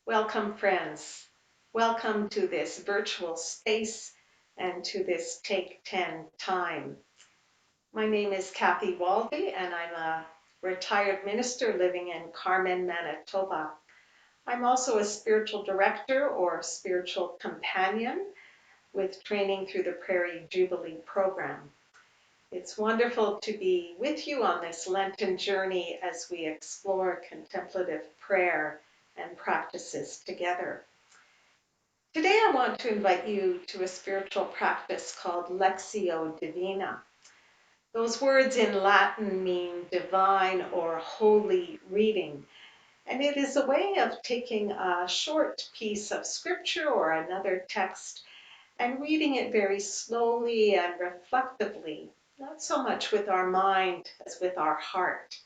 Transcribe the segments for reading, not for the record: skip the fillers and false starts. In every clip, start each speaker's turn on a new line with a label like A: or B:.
A: Welcome, friends. Welcome to this virtual space and to this Take 10 time. My name is Cathie Waldie, and I'm a retired minister living in Carmen, Manitoba. I'm also a spiritual director or spiritual companion with training through the Prairie Jubilee program. It's wonderful to be with you on this Lenten journey as we explore contemplative prayer and practices together. Today, I want to invite you to a spiritual practice called lectio divina. Those words in Latin mean divine or holy reading, and it is a way of taking a short piece of scripture or another text and reading it very slowly and reflectively, not so much with our mind as with our heart.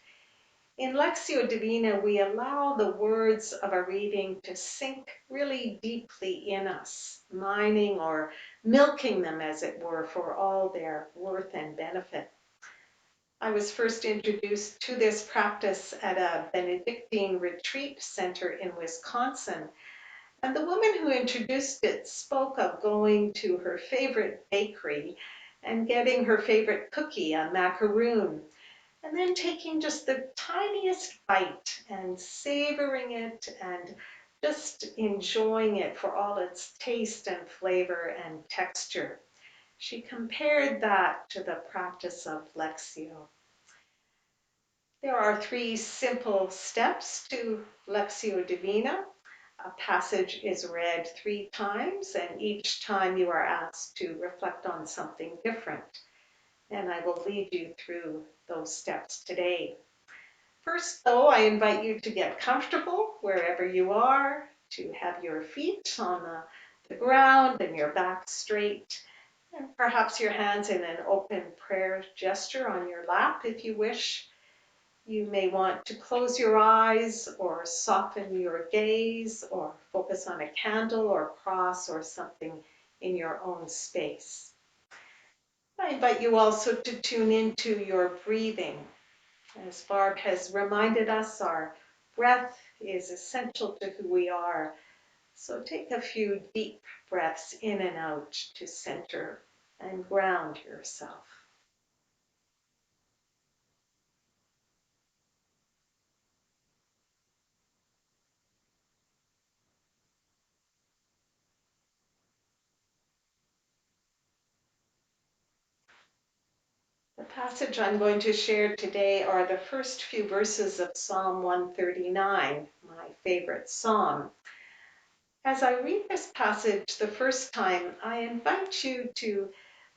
A: In Lectio Divina, we allow the words of a reading to sink really deeply in us, mining or milking them, as it were, for all their worth and benefit. I was first introduced to this practice at a Benedictine retreat center in Wisconsin, and the woman who introduced it spoke of going to her favorite bakery and getting her favorite cookie, a macaroon, and then taking just the tiniest bite and savoring it and just enjoying it for all its taste and flavor and texture. She compared that to the practice of Lectio. There are three simple steps to Lectio Divina. A passage is read 3 times, and each time you are asked to reflect on something different. And I will lead you through those steps today. First, though, I invite you to get comfortable wherever you are, to have your feet on the ground and your back straight, and perhaps your hands in an open prayer gesture on your lap if you wish. You may want to close your eyes or soften your gaze or focus on a candle or cross or something in your own space. I invite you also to tune into your breathing. As Barb has reminded us, our breath is essential to who we are. So take a few deep breaths in and out to center and ground yourself. The passage I'm going to share today are the first few verses of Psalm 139, my favorite psalm. As I read this passage the first time, I invite you to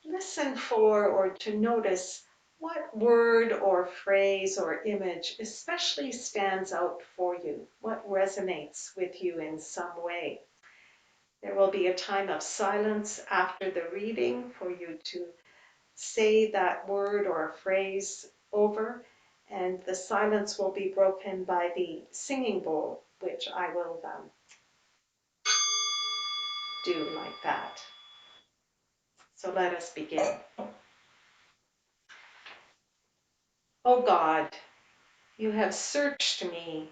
A: listen for or to notice what word or phrase or image especially stands out for you, what resonates with you in some way. There will be a time of silence after the reading for you to say that word or phrase over, and the silence will be broken by the singing bowl, which I will do like that. So let us begin. O God, you have searched me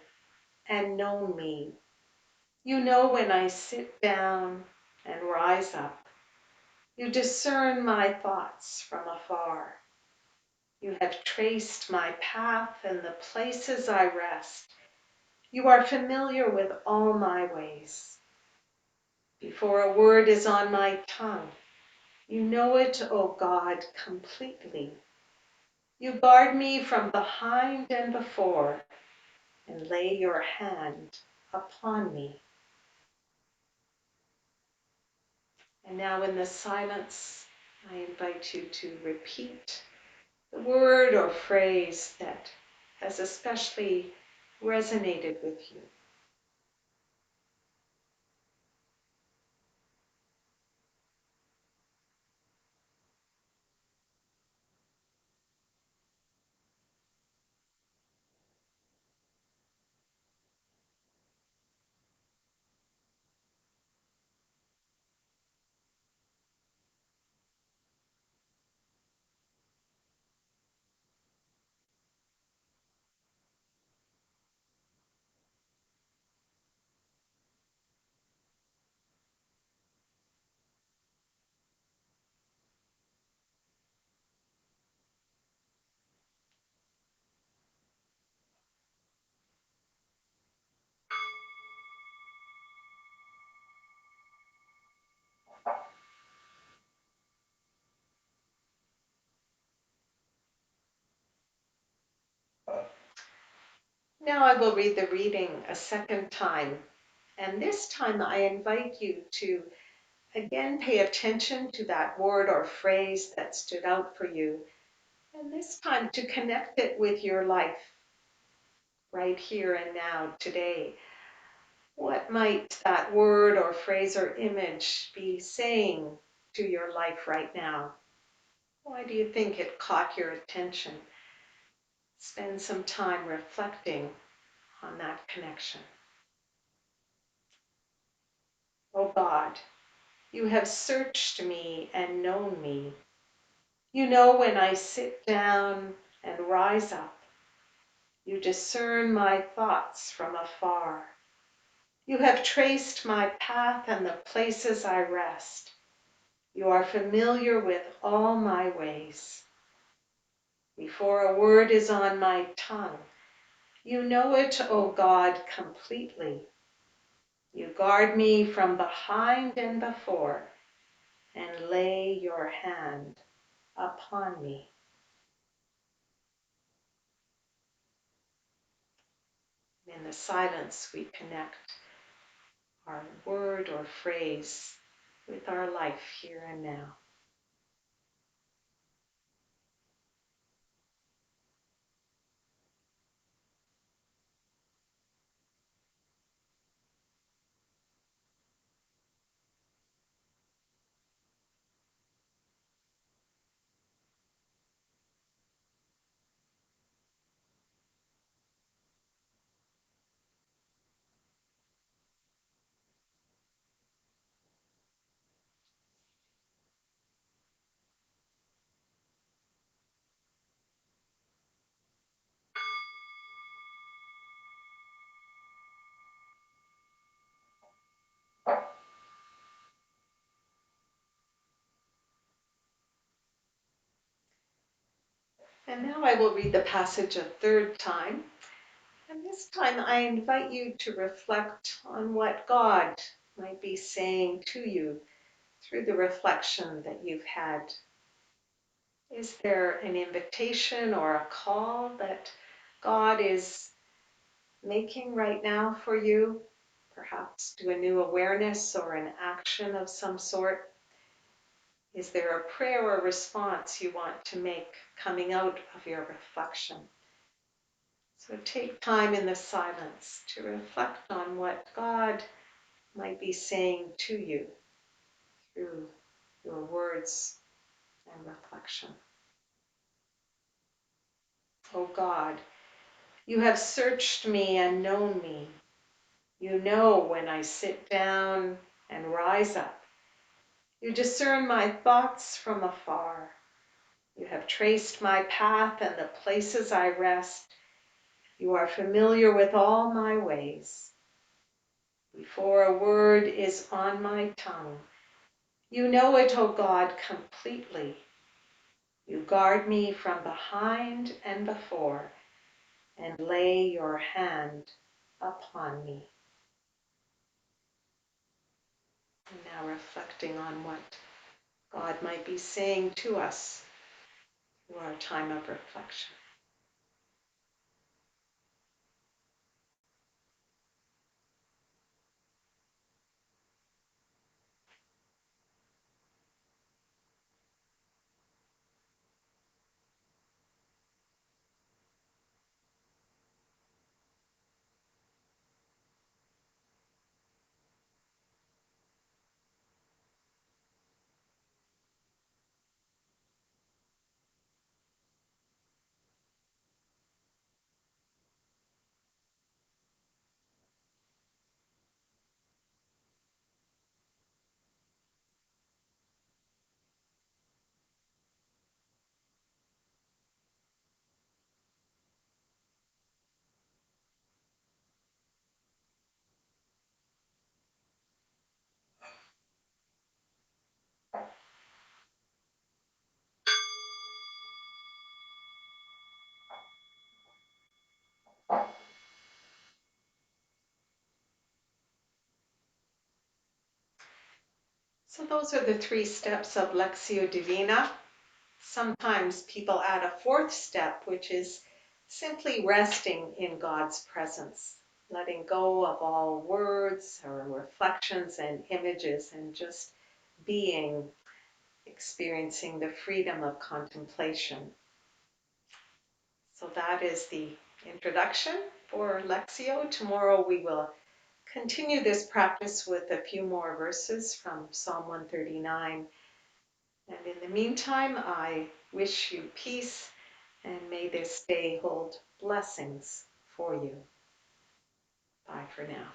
A: and known me. You know when I sit down and rise up. You discern my thoughts from afar. You have traced my path and the places I rest. You are familiar with all my ways. Before a word is on my tongue, you know it, O God, completely. You guard me from behind and before, and lay your hand upon me. And now in the silence, I invite you to repeat the word or phrase that has especially resonated with you. Now I will read the reading a second time, and this time I invite you to again pay attention to that word or phrase that stood out for you, and this time to connect it with your life right here and now today. What might that word or phrase or image be saying to your life right now? Why do you think it caught your attention? Spend some time reflecting on that connection. Oh God, you have searched me and known me. You know when I sit down and rise up. You discern my thoughts from afar. You have traced my path and the places I rest. You are familiar with all my ways. Before a word is on my tongue, you know it, O God, completely. You guard me from behind and before, and lay your hand upon me. In the silence, we connect our word or phrase with our life here and now. And now I will read the passage a third time. And this time I invite you to reflect on what God might be saying to you through the reflection that you've had. Is there an invitation or a call that God is making right now for you? Perhaps to a new awareness or an action of some sort? Is there a prayer or response you want to make coming out of your reflection? So take time in the silence to reflect on what God might be saying to you through your words and reflection. Oh God, you have searched me and known me. You know when I sit down and rise up. You discern my thoughts from afar. You have traced my path and the places I rest. You are familiar with all my ways. Before a word is on my tongue, you know it, O God, completely. You guard me from behind and before, and lay your hand upon me. And now reflecting on what God might be saying to us through our time of reflection. So those are the 3 steps of lectio divina. Sometimes people add a 4th step, which is simply resting in God's presence, letting go of all words or reflections and images and just being, experiencing the freedom of contemplation. So that is the introduction for Lectio. Tomorrow we will continue this practice with a few more verses from Psalm 139. And in the meantime, I wish you peace and may this day hold blessings for you. Bye for now.